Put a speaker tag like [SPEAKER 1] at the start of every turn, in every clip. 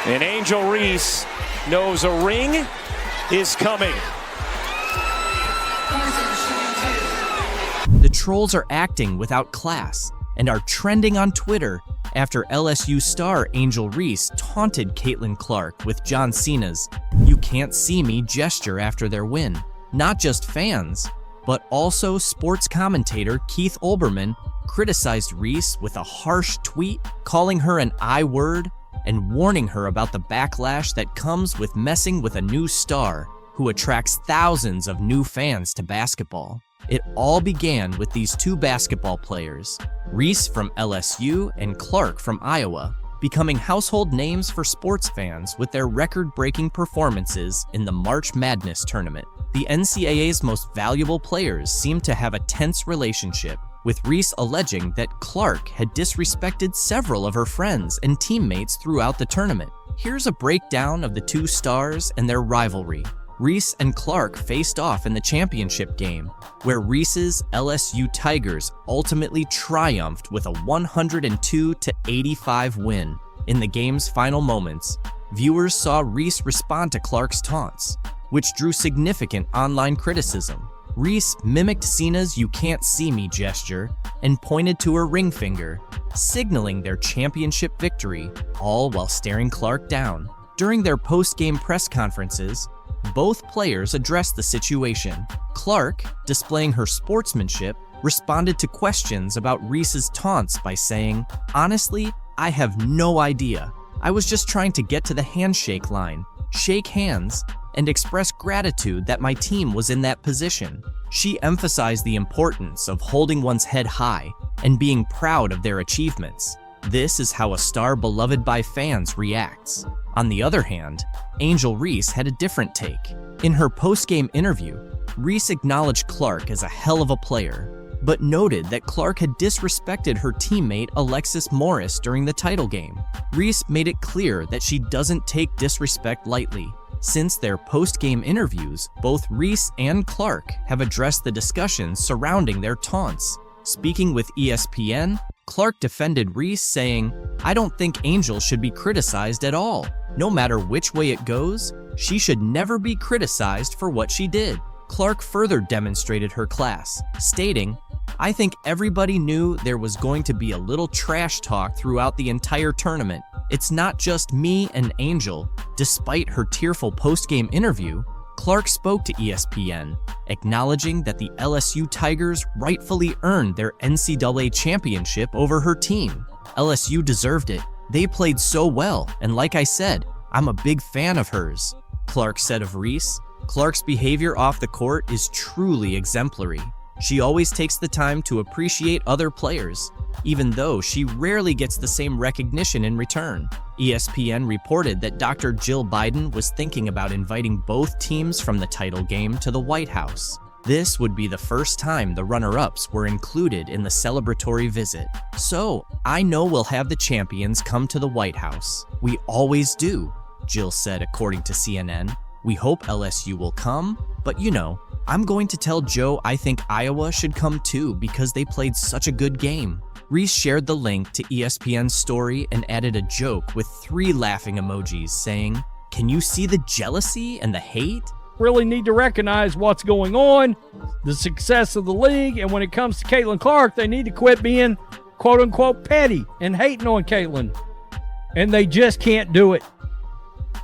[SPEAKER 1] And Angel Reese knows a ring is coming.
[SPEAKER 2] The trolls are acting without class and are trending on Twitter after LSU star Angel Reese taunted Caitlin Clark with John Cena's "You can't see me" gesture after their win. Not just fans, but also sports commentator Keith Olbermann criticized Reese with a harsh tweet, calling her an I-word and warning her about the backlash that comes with messing with a new star who attracts thousands of new fans to basketball. It all began with these two basketball players, Reese from LSU and Clark from Iowa, becoming household names for sports fans with their record-breaking performances in the March Madness tournament. The NCAA's most valuable players seemed to have a tense relationship, with Reese alleging that Clark had disrespected several of her friends and teammates throughout the tournament. Here's a breakdown of the two stars and their rivalry. Reese and Clark faced off in the championship game, where Reese's LSU Tigers ultimately triumphed with a 102-85 win. In the game's final moments, viewers saw Reese respond to Clark's taunts, which drew significant online criticism. Reese mimicked Cena's "You can't see me" gesture and pointed to her ring finger, signaling their championship victory, all while staring Clark down. During their post-game press conferences, both players addressed the situation. Clark, displaying her sportsmanship, responded to questions about Reese's taunts by saying, "Honestly, I have no idea. I was just trying to get to the handshake line, shake hands, and express gratitude that my team was in that position." She emphasized the importance of holding one's head high and being proud of their achievements. This is how a star beloved by fans reacts. On the other hand, Angel Reese had a different take. In her post-game interview, Reese acknowledged Clark as a hell of a player, but noted that Clark had disrespected her teammate Alexis Morris during the title game. Reese made it clear that she doesn't take disrespect lightly. Since their post-game interviews, both Reese and Clark have addressed the discussions surrounding their taunts. Speaking with ESPN, Clark defended Reese, saying, "I don't think Angel should be criticized at all. No matter which way it goes, she should never be criticized for what she did." Clark further demonstrated her class, stating, "I think everybody knew there was going to be a little trash talk throughout the entire tournament. It's not just me and Angel." Despite her tearful post-game interview, Clark spoke to ESPN, acknowledging that the LSU Tigers rightfully earned their NCAA championship over her team. "LSU deserved it. They played so well, and like I said, I'm a big fan of hers," Clark said of Reese. Clark's behavior off the court is truly exemplary. She always takes the time to appreciate other players, even though she rarely gets the same recognition in return. ESPN reported that Dr. Jill Biden was thinking about inviting both teams from the title game to the White House. This would be the first time the runner-ups were included in the celebratory visit. "So, I know we'll have the champions come to the White House. We always do," Jill said, according to CNN. "We hope LSU will come, but you know, I'm going to tell Joe I think Iowa should come too because they played such a good game." Reese shared the link to ESPN's story and added a joke with 3 laughing emojis, saying, "Can you see the jealousy and the hate?"
[SPEAKER 3] Really need to recognize what's going on, the success of the league, and when it comes to Caitlin Clark, they need to quit being quote-unquote petty and hating on Caitlin. And they just can't do it.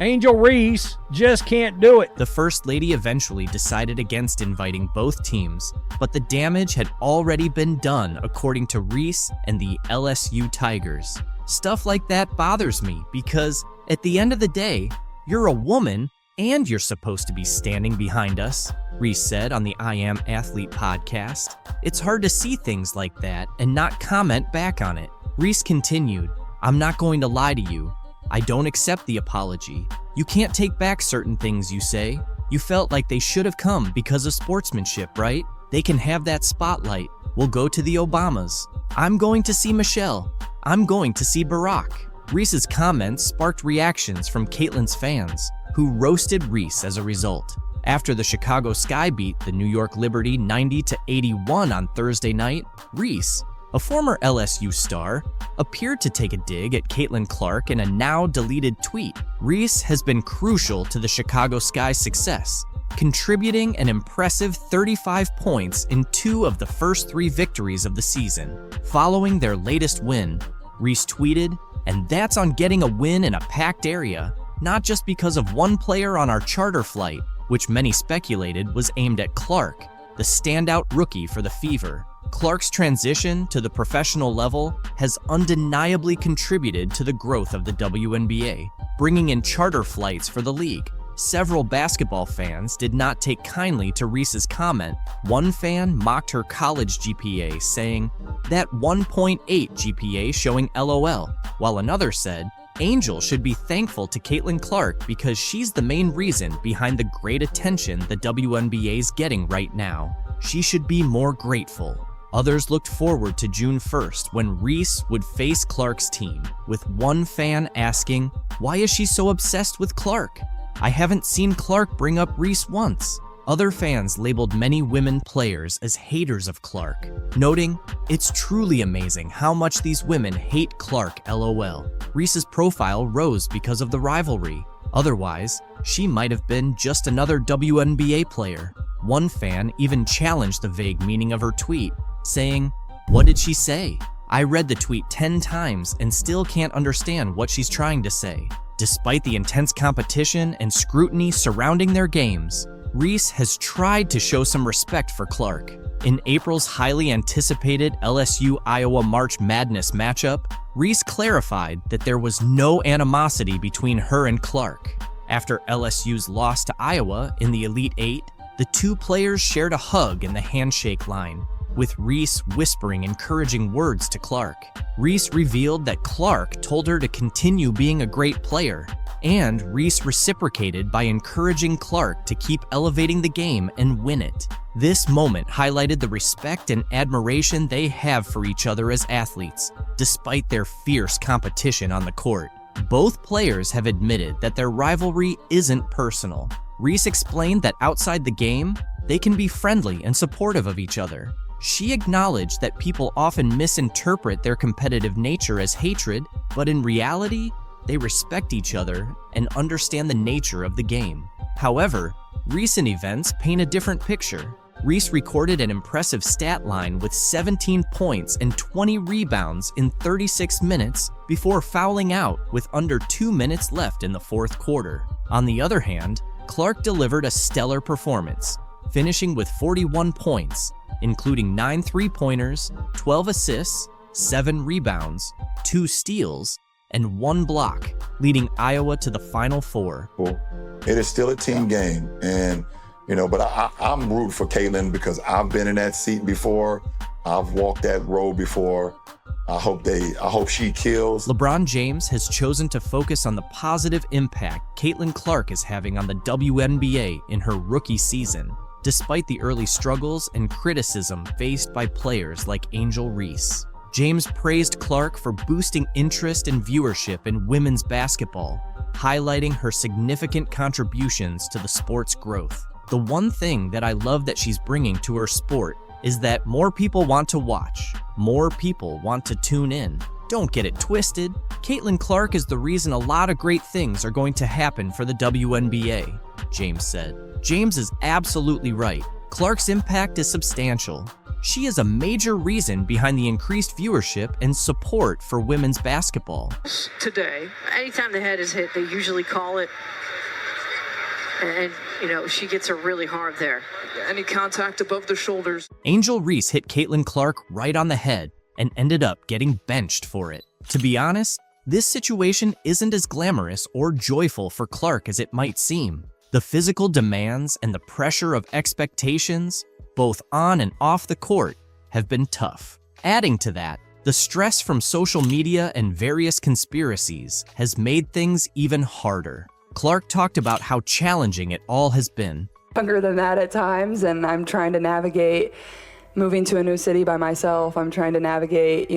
[SPEAKER 3] Angel Reese just can't do it.
[SPEAKER 2] The First Lady eventually decided against inviting both teams, but the damage had already been done, according to Reese and the LSU Tigers. Stuff like that bothers me because, at the end of the day, you're a woman and you're supposed to be standing behind us, Reese said on the I Am Athlete podcast. "It's hard to see things like that and not comment back on it." Reese continued, "I'm not going to lie to you. I don't accept the apology. You can't take back certain things you say. You felt like they should have come because of sportsmanship, right? They can have that spotlight. We'll go to the Obamas. I'm going to see Michelle. I'm going to see Barack." Reese's comments sparked reactions from Caitlin's fans, who roasted Reese as a result. After the Chicago Sky beat the New York Liberty 90-81 on Thursday night, Reese, A former LSU star appeared to take a dig at Caitlin Clark in a now-deleted tweet. Reese has been crucial to the Chicago Sky's success, contributing an impressive 35 points in 2 of the first 3 victories of the season. Following their latest win, Reese tweeted, "And that's on getting a win in a packed area, not just because of one player on our charter flight," which many speculated was aimed at Clark, the standout rookie for the Fever. Clark's transition to the professional level has undeniably contributed to the growth of the WNBA, bringing in charter flights for the league. Several basketball fans did not take kindly to Reese's comment. One fan mocked her college GPA, saying, "That 1.8 GPA showing LOL," while another said, "Angel should be thankful to Caitlin Clark because she's the main reason behind the great attention the WNBA's getting right now. She should be more grateful." Others looked forward to June 1st when Reese would face Clark's team, with one fan asking, "Why is she so obsessed with Clark? I haven't seen Clark bring up Reese once." Other fans labeled many women players as haters of Clark, noting, "It's truly amazing how much these women hate Clark, LOL." Reese's profile rose because of the rivalry. Otherwise, she might have been just another WNBA player. One fan even challenged the vague meaning of her tweet, saying, "What did she say? I read the tweet 10 times and still can't understand what she's trying to say." Despite the intense competition and scrutiny surrounding their games, Reese has tried to show some respect for Clark. In April's highly anticipated LSU-Iowa March Madness matchup, Reese clarified that there was no animosity between her and Clark. After LSU's loss to Iowa in the Elite Eight, the 2 players shared a hug in the handshake line, with Reese whispering encouraging words to Clark. Reese revealed that Clark told her to continue being a great player, and Reese reciprocated by encouraging Clark to keep elevating the game and win it. This moment highlighted the respect and admiration they have for each other as athletes, despite their fierce competition on the court. Both players have admitted that their rivalry isn't personal. Reese explained that outside the game, they can be friendly and supportive of each other. She acknowledged that people often misinterpret their competitive nature as hatred, but in reality, they respect each other and understand the nature of the game. However, recent events paint a different picture. Reese recorded an impressive stat line with 17 points and 20 rebounds in 36 minutes before fouling out with under 2 minutes left in the 4th quarter. On the other hand, Clark delivered a stellar performance, finishing with 41 points, including 9 three-pointers, 12 assists, 7 rebounds, 2 steals, and 1 block, leading Iowa to the Final Four.
[SPEAKER 4] It is still a team game, and but I'm rooting for Caitlin because I've been in that seat before. I've walked that road before. I hope she kills.
[SPEAKER 2] LeBron James has chosen to focus on the positive impact Caitlin Clark is having on the WNBA in her rookie season, despite the early struggles and criticism faced by players like Angel Reese. James praised Clark for boosting interest and viewership in women's basketball, highlighting her significant contributions to the sport's growth. "The one thing that I love that she's bringing to her sport is that more people want to watch, more people want to tune in. Don't get it twisted. Caitlin Clark is the reason a lot of great things are going to happen for the WNBA," James said. James is absolutely right. Clark's impact is substantial. She is a major reason behind the increased viewership and support for women's basketball.
[SPEAKER 5] Today, anytime the head is hit, they usually call it. And, she gets her really hard there. Any contact above the shoulders.
[SPEAKER 2] Angel Reese hit Caitlin Clark right on the head and ended up getting benched for it. To be honest, this situation isn't as glamorous or joyful for Clark as it might seem. The physical demands and the pressure of expectations, both on and off the court, have been tough. Adding to that, the stress from social media and various conspiracies has made things even harder. Clark talked about how challenging it all has been.
[SPEAKER 6] Younger than that at times, and I'm trying to navigate moving to a new city by myself. I'm trying to navigate,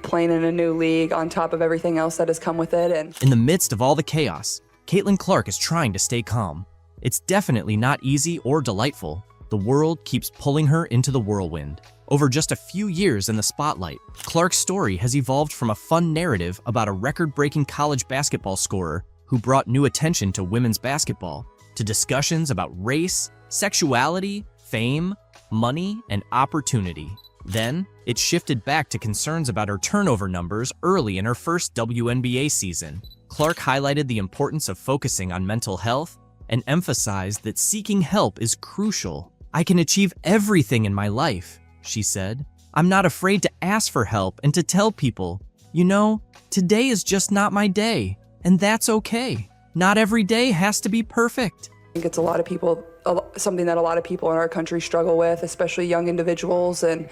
[SPEAKER 6] playing in a new league on top of everything else that has come with it. And
[SPEAKER 2] in the midst of all the chaos, Caitlin Clark is trying to stay calm. It's definitely not easy or delightful. The world keeps pulling her into the whirlwind. Over just a few years in the spotlight, Clark's story has evolved from a fun narrative about a record-breaking college basketball scorer who brought new attention to women's basketball, to discussions about race, sexuality, fame, money, and opportunity. Then, it shifted back to concerns about her turnover numbers early in her first WNBA season. Clark highlighted the importance of focusing on mental health and emphasized that seeking help is crucial. "I can achieve everything in my life," she said. "I'm not afraid to ask for help and to tell people, you know, today is just not my day, and that's okay. Not every day has to be perfect."
[SPEAKER 6] I think it's something that a lot of people in our country struggle with, especially young individuals. And,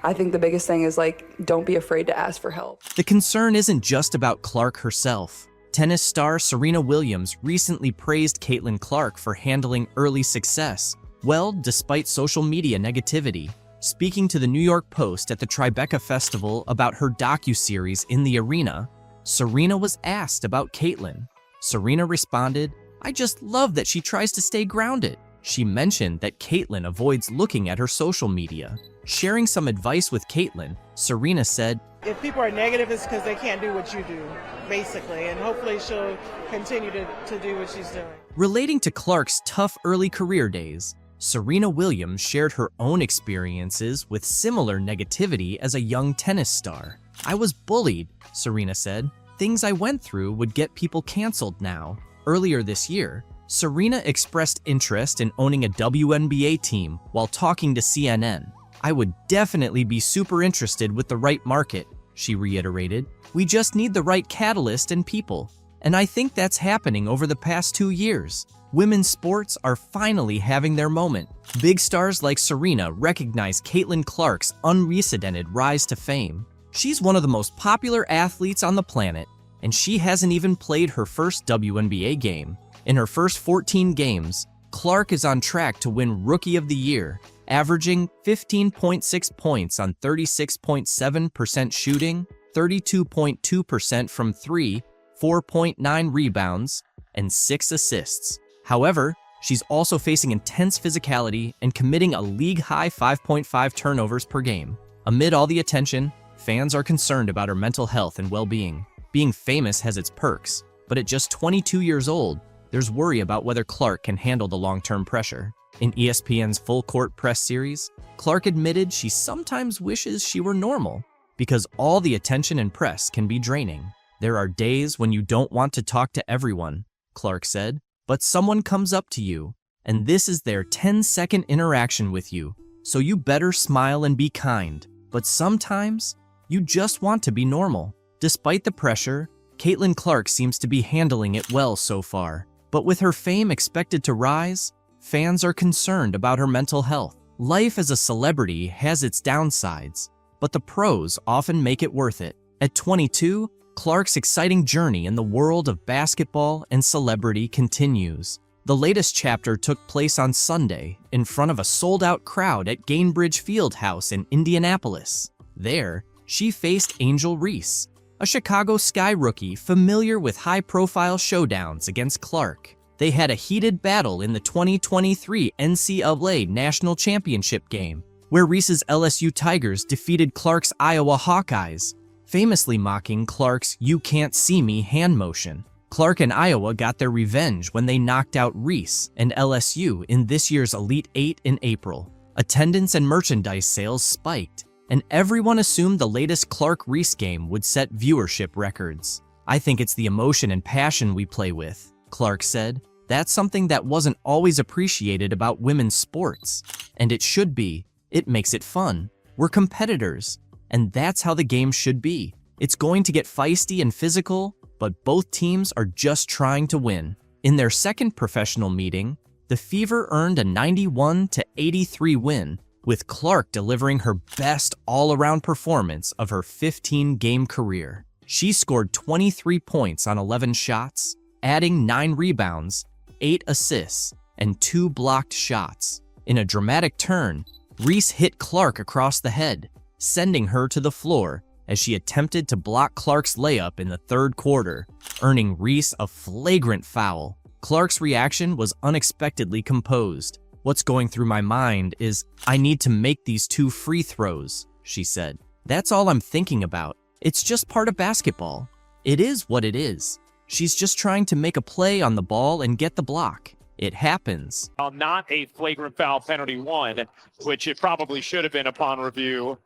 [SPEAKER 6] I think the biggest thing is don't be afraid to ask for help.
[SPEAKER 2] The concern isn't just about Clark herself. Tennis star Serena Williams recently praised Caitlin Clark for handling early success well, despite social media negativity. Speaking to the New York Post at the Tribeca Festival about her docuseries In the Arena, Serena was asked about Caitlin. Serena responded, "I just love that she tries to stay grounded." She mentioned that Caitlin avoids looking at her social media. Sharing some advice with Caitlin, Serena said,
[SPEAKER 7] "If people are negative, it's because they can't do what you do, basically, and hopefully she'll continue to do what she's doing."
[SPEAKER 2] Relating to Clark's tough early career days, Serena Williams shared her own experiences with similar negativity as a young tennis star. "I was bullied," Serena said. "Things I went through would get people canceled now." Earlier this year, Serena expressed interest in owning a WNBA team while talking to CNN. "I would definitely be super interested with the right market," she reiterated. "We just need the right catalyst and people. And I think that's happening over the past 2 years. Women's sports are finally having their moment." Big stars like Serena recognize Caitlin Clark's unprecedented rise to fame. She's one of the most popular athletes on the planet, and she hasn't even played her first WNBA game. In her first 14 games, Clark is on track to win Rookie of the Year, averaging 15.6 points on 36.7% shooting, 32.2% from three, 4.9 rebounds, and 6 assists. However, she's also facing intense physicality and committing a league-high 5.5 turnovers per game. Amid all the attention, fans are concerned about her mental health and well-being. Being famous has its perks, but at just 22 years old, there's worry about whether Clark can handle the long-term pressure. In ESPN's Full Court Press series, Clark admitted she sometimes wishes she were normal because all the attention and press can be draining. "There are days when you don't want to talk to everyone," Clark said, "but someone comes up to you, and this is their 10-second interaction with you, so you better smile and be kind. But sometimes, you just want to be normal." Despite the pressure, Caitlin Clark seems to be handling it well so far. But with her fame expected to rise, fans are concerned about her mental health. Life as a celebrity has its downsides, but the pros often make it worth it. At 22, Clark's exciting journey in the world of basketball and celebrity continues. The latest chapter took place on Sunday in front of a sold-out crowd at Gainbridge Fieldhouse in Indianapolis. There, she faced Angel Reese, a Chicago Sky rookie familiar with high-profile showdowns against Clark. They had a heated battle in the 2023 NCAA National Championship game, where Reese's LSU Tigers defeated Clark's Iowa Hawkeyes, famously mocking Clark's "you can't see me" hand motion. Clark and Iowa got their revenge when they knocked out Reese and LSU in this year's Elite Eight in April. Attendance and merchandise sales spiked, and everyone assumed the latest Clark-Reese game would set viewership records. "I think it's the emotion and passion we play with," Clark said. "That's something that wasn't always appreciated about women's sports. And it should be. It makes it fun. We're competitors. And that's how the game should be. It's going to get feisty and physical, but both teams are just trying to win." In their second professional meeting, the Fever earned a 91-83 win, with Clark delivering her best all-around performance of her 15-game career. She scored 23 points on 11 shots, adding 9 rebounds, 8 assists, and 2 blocked shots. In a dramatic turn, Reese hit Clark across the head, sending her to the floor as she attempted to block Clark's layup in the third quarter, earning Reese a flagrant foul. Clark's reaction was unexpectedly composed. What's going through my mind is, I need to make these 2 free throws, she said. That's all I'm thinking about. It's just part of basketball. It is what it is. She's just trying to make a play on the ball and get the block. It happens.
[SPEAKER 1] Not a flagrant foul penalty one, which it probably should have been upon review,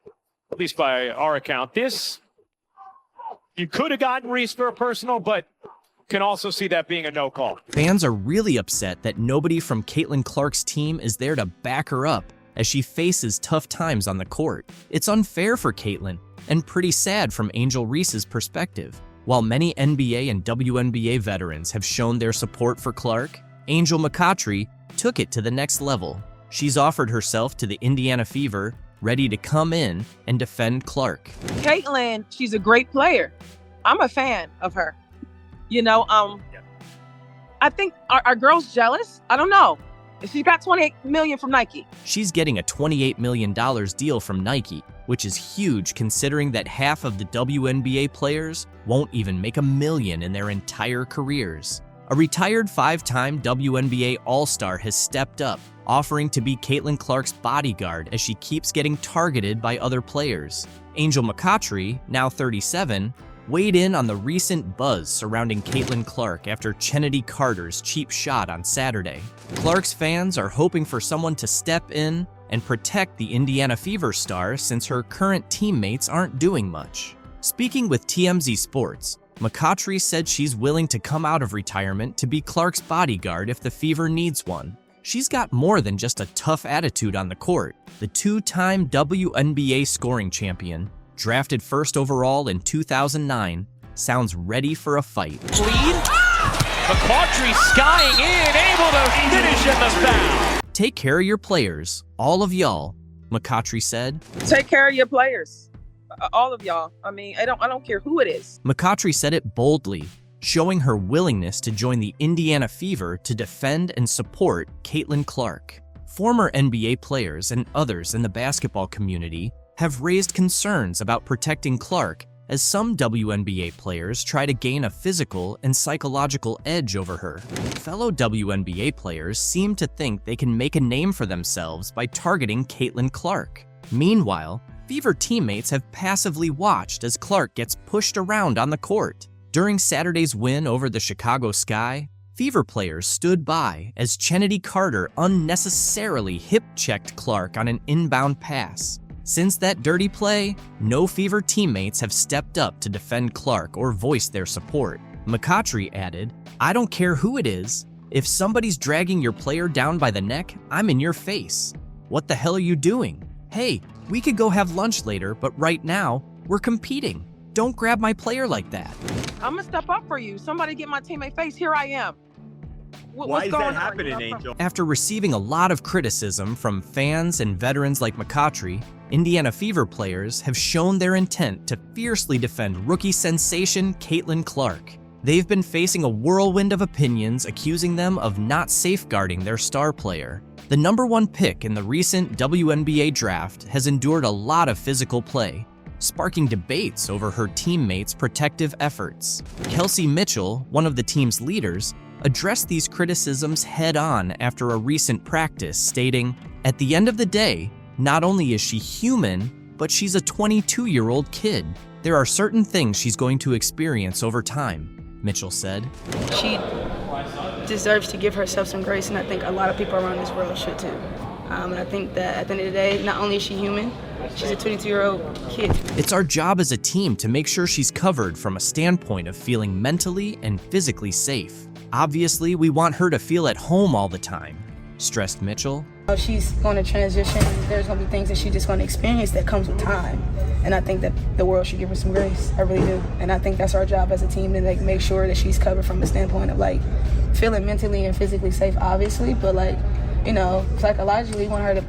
[SPEAKER 1] at least by our account. This, you could have gotten Reese for a personal, but can also see that being a no call.
[SPEAKER 2] Fans are really upset that nobody from Caitlin Clark's team is there to back her up as she faces tough times on the court. It's unfair for Caitlin and pretty sad from Angel Reese's perspective. While many NBA and WNBA veterans have shown their support for Clark, Angel McCoughtry took it to the next level. She's offered herself to the Indiana Fever, ready to come in and defend Clark.
[SPEAKER 8] Caitlin, she's a great player. I'm a fan of her. You know, I think our girls jealous? I don't know. She got $28 million from Nike.
[SPEAKER 2] She's getting a $28 million deal from Nike, which is huge considering that half of the WNBA players won't even make $1 million in their entire careers. A retired 5-time WNBA All-Star has stepped up, offering to be Caitlin Clark's bodyguard as she keeps getting targeted by other players. Angel McCoughtry, now 37, weighed in on the recent buzz surrounding Caitlin Clark after Chennedy Carter's cheap shot on Saturday. Clark's fans are hoping for someone to step in and protect the Indiana Fever star since her current teammates aren't doing much. Speaking with TMZ Sports, McCoughtry said she's willing to come out of retirement to be Clark's bodyguard if the Fever needs one. She's got more than just a tough attitude on the court. The 2-time WNBA scoring champion, drafted first overall in 2009, sounds ready for a fight.
[SPEAKER 1] Lead. McCoughtry skying in, able to finish in the foul.
[SPEAKER 2] Take care of your players, all of y'all, McCoughtry said.
[SPEAKER 8] Take care of your players. All of y'all. I mean, I don't care who it is.
[SPEAKER 2] McCoughtry said it boldly, showing her willingness to join the Indiana Fever to defend and support Caitlin Clark. Former NBA players and others in the basketball community have raised concerns about protecting Clark as some WNBA players try to gain a physical and psychological edge over her. Fellow WNBA players seem to think they can make a name for themselves by targeting Caitlin Clark. Meanwhile, Fever teammates have passively watched as Clark gets pushed around on the court. During Saturday's win over the Chicago Sky, Fever players stood by as Chennedy Carter unnecessarily hip-checked Clark on an inbound pass. Since that dirty play, no Fever teammates have stepped up to defend Clark or voice their support. McCoughtry added, "I don't care who it is. If somebody's dragging your player down by the neck, I'm in your face. What the hell are you doing? Hey, we could go have lunch later, but right now, we're competing. Don't grab my player like that."
[SPEAKER 8] I'm gonna step up for you. Somebody get my teammate face. Here I am.
[SPEAKER 9] Why is that happening, Angel?
[SPEAKER 2] After receiving a lot of criticism from fans and veterans like McCoughtry, Indiana Fever players have shown their intent to fiercely defend rookie sensation Caitlin Clark. They've been facing a whirlwind of opinions accusing them of not safeguarding their star player. The #1 pick in the recent WNBA draft has endured a lot of physical play, sparking debates over her teammates' protective efforts. Kelsey Mitchell, one of the team's leaders, addressed these criticisms head-on after a recent practice, stating, "At the end of the day, not only is she human, but she's a 22-year-old kid. There are certain things she's going to experience over time," Mitchell said.
[SPEAKER 10] She deserves to give herself some grace, and I think a lot of people around this world should too. And I think that at the end of the day, not only is she human, she's a 22-year-old kid.
[SPEAKER 2] It's our job as a team to make sure she's covered from a standpoint of feeling mentally and physically safe. Obviously, we want her to feel at home all the time, stressed Mitchell.
[SPEAKER 10] She's going to transition. There's going to be things that she's just going to experience that comes with time. And I think that the world should give her some grace. I really do. And I think that's our job as a team to make sure that she's covered from the standpoint of feeling mentally and physically safe, obviously. But psychologically, we want her to,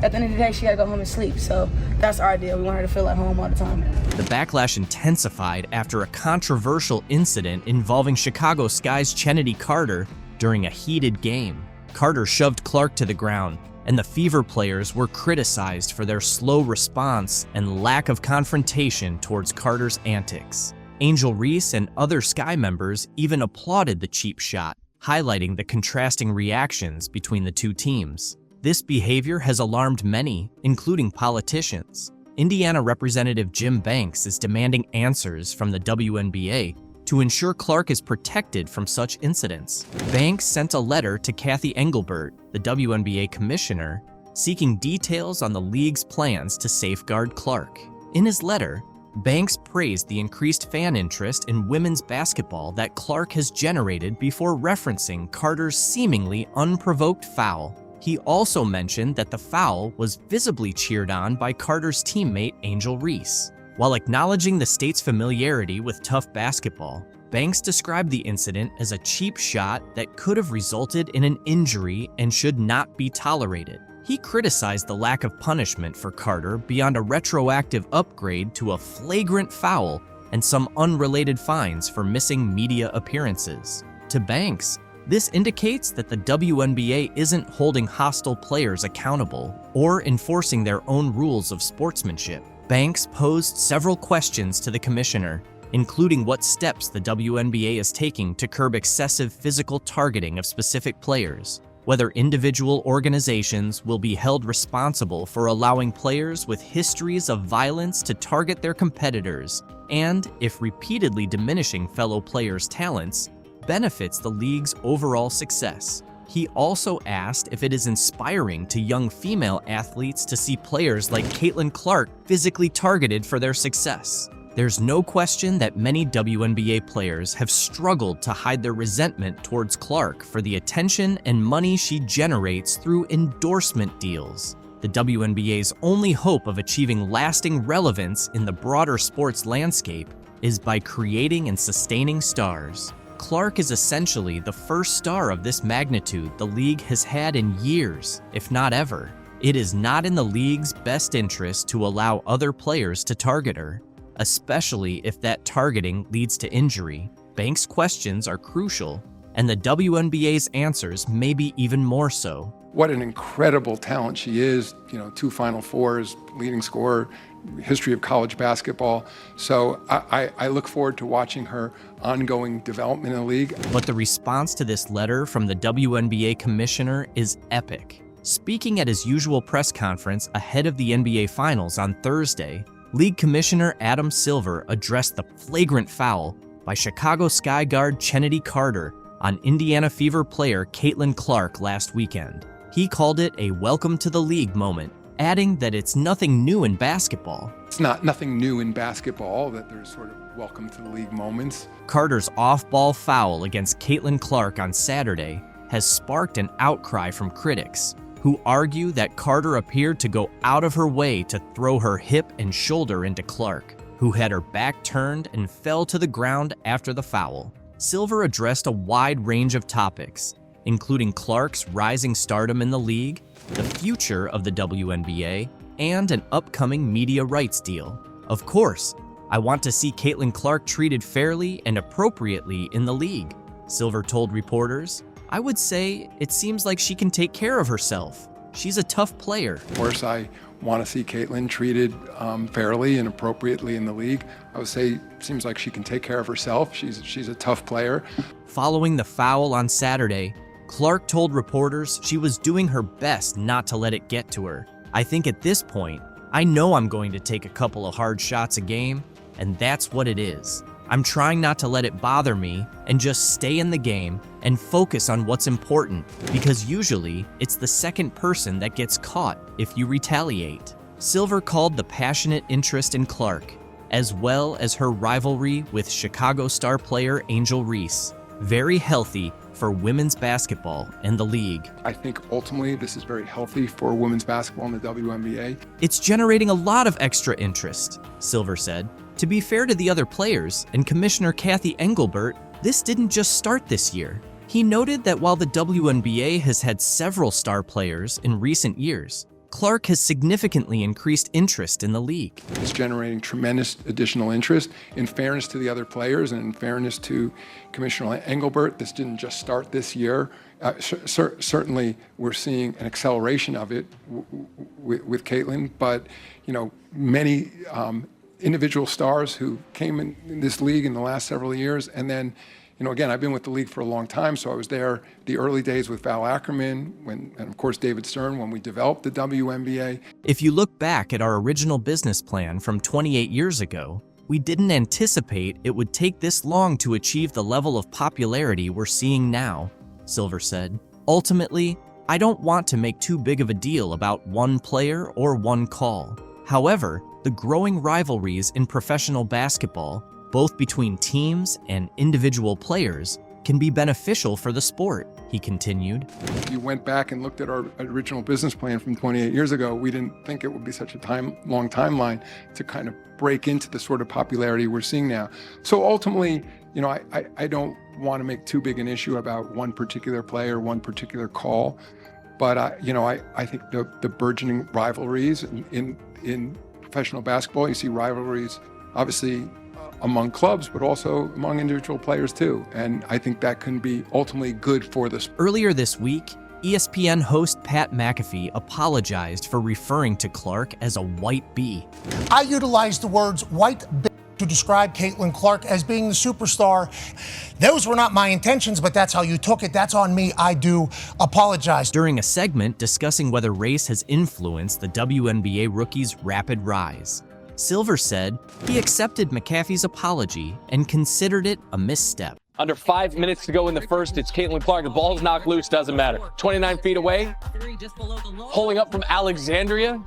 [SPEAKER 10] at the end of the day, she got to go home and sleep. So that's our deal. We want her to feel at home all the time.
[SPEAKER 2] The backlash intensified after a controversial incident involving Chicago Sky's Chennedy Carter during a heated game. Carter shoved Clark to the ground, and the Fever players were criticized for their slow response and lack of confrontation towards Carter's antics. Angel Reese and other Sky members even applauded the cheap shot, highlighting the contrasting reactions between the two teams. This behavior has alarmed many, including politicians. Indiana Representative Jim Banks is demanding answers from the WNBA to ensure Clark is protected from such incidents. Banks sent a letter to Kathy Engelbert, the WNBA commissioner, seeking details on the league's plans to safeguard Clark. In his letter, Banks praised the increased fan interest in women's basketball that Clark has generated before referencing Carter's seemingly unprovoked foul. He also mentioned that the foul was visibly cheered on by Carter's teammate Angel Reese. While acknowledging the state's familiarity with tough basketball, Banks described the incident as a cheap shot that could have resulted in an injury and should not be tolerated. He criticized the lack of punishment for Carter beyond a retroactive upgrade to a flagrant foul and some unrelated fines for missing media appearances. To Banks, this indicates that the WNBA isn't holding hostile players accountable or enforcing their own rules of sportsmanship. Banks posed several questions to the commissioner, including what steps the WNBA is taking to curb excessive physical targeting of specific players, whether individual organizations will be held responsible for allowing players with histories of violence to target their competitors, and if repeatedly diminishing fellow players' talents benefits the league's overall success. He also asked if it is inspiring to young female athletes to see players like Caitlin Clark physically targeted for their success. There's no question that many WNBA players have struggled to hide their resentment towards Clark for the attention and money she generates through endorsement deals. The WNBA's only hope of achieving lasting relevance in the broader sports landscape is by creating and sustaining stars. Clark is essentially the first star of this magnitude the league has had in years, if not ever. It is not in the league's best interest to allow other players to target her, especially if that targeting leads to injury. Banks' questions are crucial, and the WNBA's answers may be even more so.
[SPEAKER 11] What an incredible talent she is, 2 Final Fours, leading scorer, history of college basketball. So I look forward to watching her ongoing development in the league.
[SPEAKER 2] But the response to this letter from the WNBA commissioner is epic. Speaking at his usual press conference ahead of the NBA Finals on Thursday, League Commissioner Adam Silver addressed the flagrant foul by Chicago Sky guard Chennedy Carter on Indiana Fever player Caitlin Clark last weekend. He called it a welcome to the league moment, adding that it's nothing new in basketball.
[SPEAKER 11] It's nothing new in basketball that there's sort of welcome to the league moments.
[SPEAKER 2] Carter's off-ball foul against Caitlin Clark on Saturday has sparked an outcry from critics, who argue that Carter appeared to go out of her way to throw her hip and shoulder into Clark, who had her back turned and fell to the ground after the foul. Silver addressed a wide range of topics, including Clark's rising stardom in the league, the future of the WNBA, and an upcoming media rights deal. Of course, I want to see Caitlin Clark treated fairly and appropriately in the league, Silver told reporters. I would say it seems like she can take care of herself. She's a tough player.
[SPEAKER 11] Of course, I want to see Caitlin treated fairly and appropriately in the league. I would say it seems like she can take care of herself. She's a tough player.
[SPEAKER 2] Following the foul on Saturday, Clark told reporters she was doing her best not to let it get to her. I think at this point, I know I'm going to take a couple of hard shots a game, and that's what it is. I'm trying not to let it bother me and just stay in the game and focus on what's important, because usually it's the second person that gets caught if you retaliate. Silver called the passionate interest in Clark, as well as her rivalry with Chicago star player Angel Reese, very healthy for women's basketball and the league.
[SPEAKER 11] I think ultimately this is very healthy for women's basketball in the WNBA.
[SPEAKER 2] It's generating a lot of extra interest, Silver said. To be fair to the other players and Commissioner Kathy Engelbert, this didn't just start this year. He noted that while the WNBA has had several star players in recent years, Clark has significantly increased interest in the league.
[SPEAKER 11] It's generating tremendous additional interest. In fairness to the other players and in fairness to Commissioner Engelbert, this didn't just start this year. Certainly, we're seeing an acceleration of it with Caitlin, but many individual stars who came in this league in the last several years, and then again, I've been with the league for a long time, so I was there the early days with Val Ackerman, and of course David Stern when we developed the WNBA.
[SPEAKER 2] If you look back at our original business plan from 28 years ago, we didn't anticipate it would take this long to achieve the level of popularity we're seeing now, Silver said. Ultimately, I don't want to make too big of a deal about one player or one call. However, the growing rivalries in professional basketball, both between teams and individual players, can be beneficial for the sport, he continued.
[SPEAKER 11] If you went back and looked at our original business plan from 28 years ago, we didn't think it would be such a long timeline to kind of break into the sort of popularity we're seeing now. So ultimately, I don't want to make too big an issue about one particular player, one particular call, but I think the burgeoning rivalries in professional basketball, you see rivalries obviously among clubs, but also among individual players too. And I think that can be ultimately good for the sport.
[SPEAKER 2] Earlier this week, ESPN host Pat McAfee apologized for referring to Clark as a white bee.
[SPEAKER 12] I utilized the words white bee to describe Caitlin Clark as being the superstar. Those were not my intentions, but that's how you took it. That's on me. I do apologize.
[SPEAKER 2] During a segment discussing whether race has influenced the WNBA rookie's rapid rise, Silver said he accepted McAfee's apology and considered it a misstep.
[SPEAKER 13] Under 5 minutes to go in the first, it's Caitlin Clark. The ball's knocked loose, doesn't matter. 29 feet away, pulling up from Alexandria,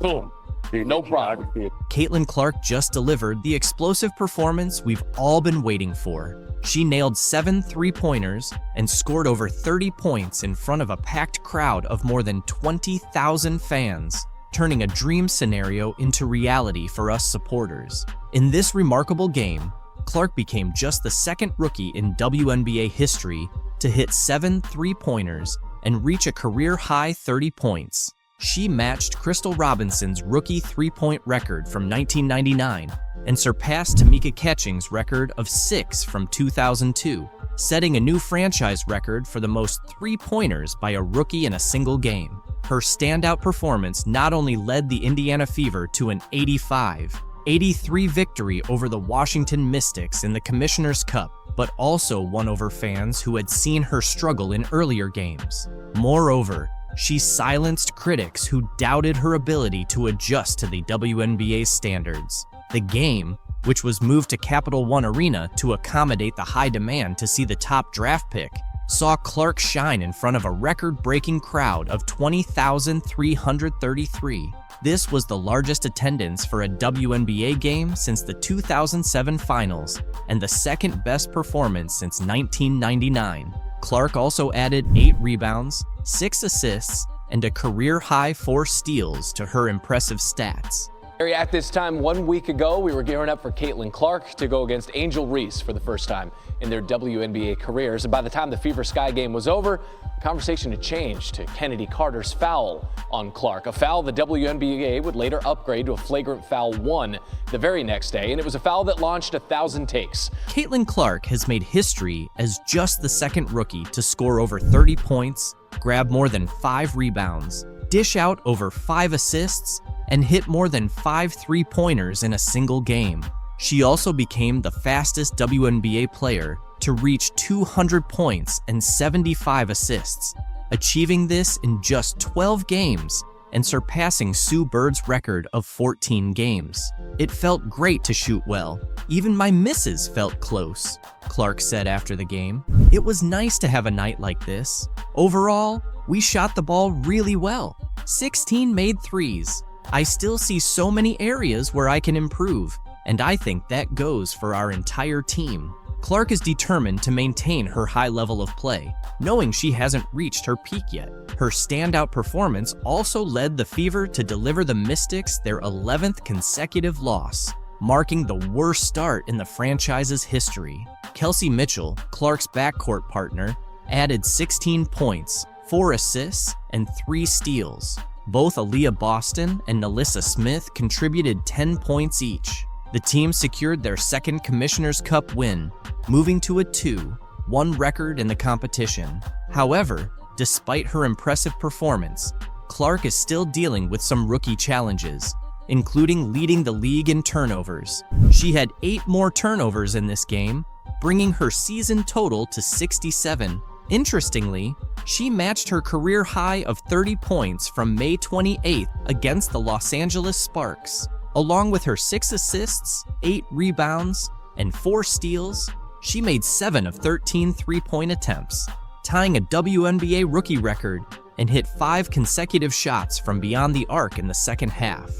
[SPEAKER 13] boom. No problem.
[SPEAKER 2] Caitlin Clark just delivered the explosive performance we've all been waiting for. She nailed 7 3-pointers and scored over 30 points in front of a packed crowd of more than 20,000 fans, turning a dream scenario into reality for us supporters. In this remarkable game, Clark became just the second rookie in WNBA history to hit 7 3-pointers and reach a career-high 30 points. She matched Crystal Robinson's rookie 3-point record from 1999 and surpassed Tamika Catching's record of 6 from 2002, setting a new franchise record for the most 3-pointers by a rookie in a single game. Her standout performance not only led the Indiana Fever to an 85-83 victory over the Washington Mystics in the Commissioner's Cup, but also won over fans who had seen her struggle in earlier games. Moreover, she silenced critics who doubted her ability to adjust to the WNBA standards. The game, which was moved to Capital One Arena to accommodate the high demand to see the top draft pick, saw Clark shine in front of a record-breaking crowd of 20,333. This was the largest attendance for a WNBA game since the 2007 finals and the second best performance since 1999. Clark also added 8 rebounds, 6 assists, and a career-high 4 steals to her impressive stats.
[SPEAKER 13] At this time 1 week ago, we were gearing up for Caitlin Clark to go against Angel Reese for the first time in their WNBA careers. And by the time the Fever Sky game was over, the conversation had changed to Kennedy Carter's foul on Clark, a foul the WNBA would later upgrade to a flagrant foul 1 the very next day, and it was a foul that launched 1,000 takes.
[SPEAKER 2] Caitlin Clark has made history as just the second rookie to score over 30 points, grab more than 5 rebounds, dish out over 5 assists, and hit more than 5 3-pointers in a single game. She also became the fastest WNBA player to reach 200 points and 75 assists, achieving this in just 12 games and surpassing Sue Bird's record of 14 games. It felt great to shoot well. Even my misses felt close, Clark said after the game. It was nice to have a night like this. Overall, we shot the ball really well. 16 made threes. I still see so many areas where I can improve, and I think that goes for our entire team. Clark is determined to maintain her high level of play, knowing she hasn't reached her peak yet. Her standout performance also led the Fever to deliver the Mystics their 11th consecutive loss, marking the worst start in the franchise's history. Kelsey Mitchell, Clark's backcourt partner, added 16 points, 4 assists, and 3 steals. Both Aaliyah Boston and Nalissa Smith contributed 10 points each. The team secured their second Commissioner's Cup win, moving to a 2-1 record in the competition. However, despite her impressive performance, Clark is still dealing with some rookie challenges, including leading the league in turnovers. She had 8 more turnovers in this game, bringing her season total to 67. Interestingly, she matched her career high of 30 points from May 28th against the Los Angeles Sparks. Along with her 6 assists, 8 rebounds, and 4 steals, she made 7 of 13 three-point attempts, tying a WNBA rookie record, and hit 5 consecutive shots from beyond the arc in the second half.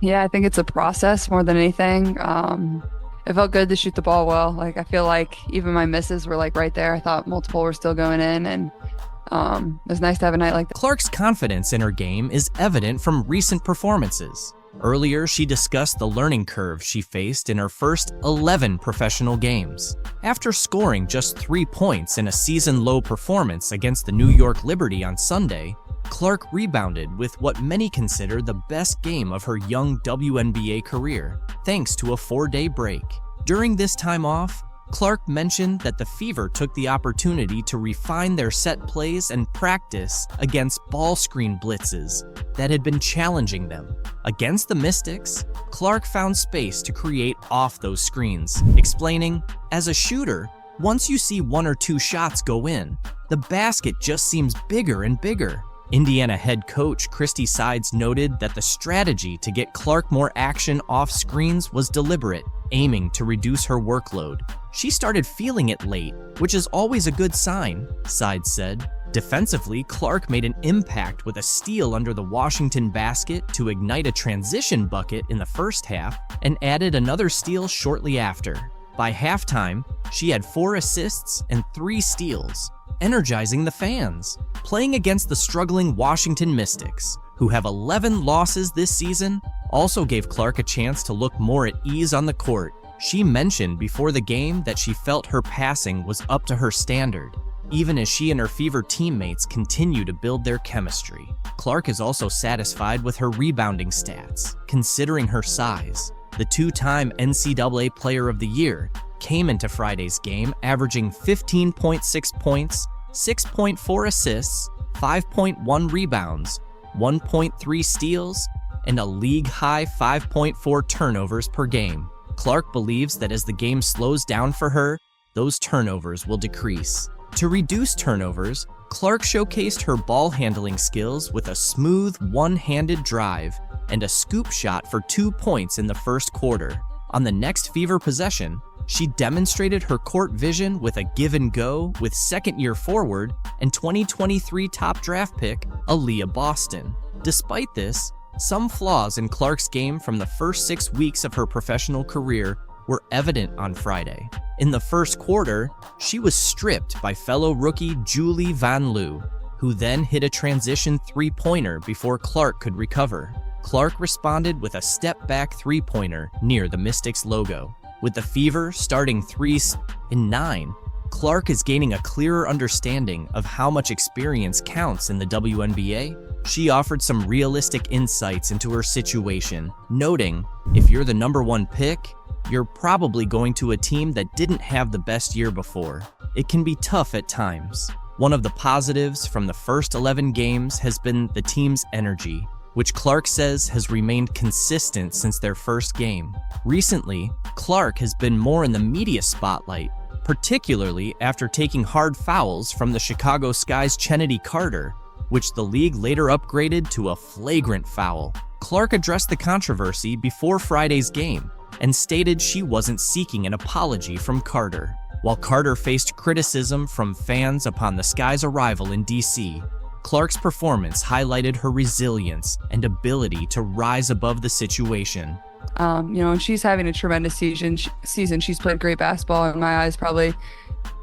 [SPEAKER 6] Yeah, I think it's a process more than anything. It felt good to shoot the ball well. Like, I feel like even my misses were like right there. I thought multiple were still going in, and it was nice to have a night like that.
[SPEAKER 2] Clark's confidence in her game is evident from recent performances. Earlier, she discussed the learning curve she faced in her first 11 professional games. After scoring just 3 points in a season-low performance against the New York Liberty on Sunday, Clark rebounded with what many consider the best game of her young WNBA career, thanks to a 4-day break. During this time off, Clark mentioned that the Fever took the opportunity to refine their set plays and practice against ball screen blitzes that had been challenging them. Against the Mystics, Clark found space to create off those screens, explaining, "As a shooter, once you see 1 or 2 shots go in, the basket just seems bigger and bigger." Indiana head coach Christy Sides noted that the strategy to get Clark more action off screens was deliberate, aiming to reduce her workload. "She started feeling it late, which is always a good sign," Sides said. Defensively, Clark made an impact with a steal under the Washington basket to ignite a transition bucket in the first half and added another steal shortly after. By halftime, she had 4 assists and 3 steals, energizing the fans. Playing against the struggling Washington Mystics, who have 11 losses this season, also gave Clark a chance to look more at ease on the court. She mentioned before the game that she felt her passing was up to her standard, even as she and her Fever teammates continue to build their chemistry. Clark is also satisfied with her rebounding stats, considering her size. The 2-time NCAA Player of the Year came into Friday's game averaging 15.6 points, 6.4 assists, 5.1 rebounds, 1.3 steals, and a league-high 5.4 turnovers per game. Clark believes that as the game slows down for her, those turnovers will decrease. To reduce turnovers, Clark showcased her ball handling skills with a smooth one-handed drive and a scoop shot for 2 points in the first quarter. On the next Fever possession, she demonstrated her court vision with a give and go with second-year forward and 2023 top draft pick, Aaliyah Boston. Despite this, some flaws in Clark's game from the first 6 weeks of her professional career were evident on Friday. In the first quarter, she was stripped by fellow rookie Julie Van Loo, who then hit a transition three-pointer before Clark could recover. Clark responded with a step-back three-pointer near the Mystics logo. With the Fever starting 3s in 9, Clark is gaining a clearer understanding of how much experience counts in the WNBA. She offered some realistic insights into her situation, noting, "If you're the number 1 pick, you're probably going to a team that didn't have the best year before. It can be tough at times." One of the positives from the first 11 games has been the team's energy, which Clark says has remained consistent since their first game. Recently, Clark has been more in the media spotlight, particularly after taking hard fouls from the Chicago Sky's Chennedy Carter, which the league later upgraded to a flagrant foul. Clark addressed the controversy before Friday's game and stated she wasn't seeking an apology from Carter. While Carter faced criticism from fans upon the Sky's arrival in DC, Clark's performance highlighted her resilience and ability to rise above the situation.
[SPEAKER 6] And she's having a tremendous season. She's played great basketball in my eyes, probably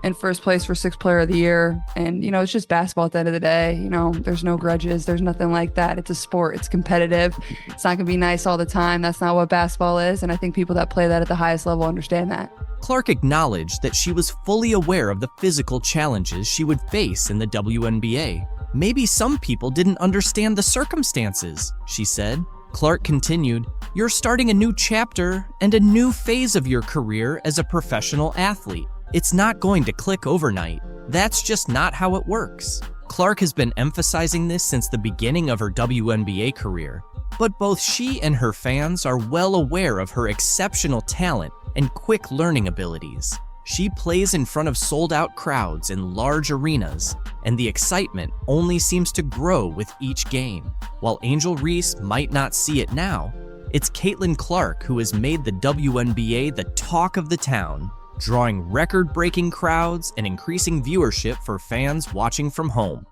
[SPEAKER 6] in first place for 6th player of the year. And, it's just basketball at the end of the day. There's no grudges. There's nothing like that. It's a sport. It's competitive. It's not going to be nice all the time. That's not what basketball is. And I think people that play that at the highest level understand that.
[SPEAKER 2] Clark acknowledged that she was fully aware of the physical challenges she would face in the WNBA. "Maybe some people didn't understand the circumstances," she said. Clark continued, "You're starting a new chapter and a new phase of your career as a professional athlete. It's not going to click overnight. That's just not how it works." Clark has been emphasizing this since the beginning of her WNBA career, but both she and her fans are well aware of her exceptional talent and quick learning abilities. She plays in front of sold-out crowds in large arenas, and the excitement only seems to grow with each game. While Angel Reese might not see it now, it's Caitlin Clark who has made the WNBA the talk of the town, drawing record-breaking crowds and increasing viewership for fans watching from home.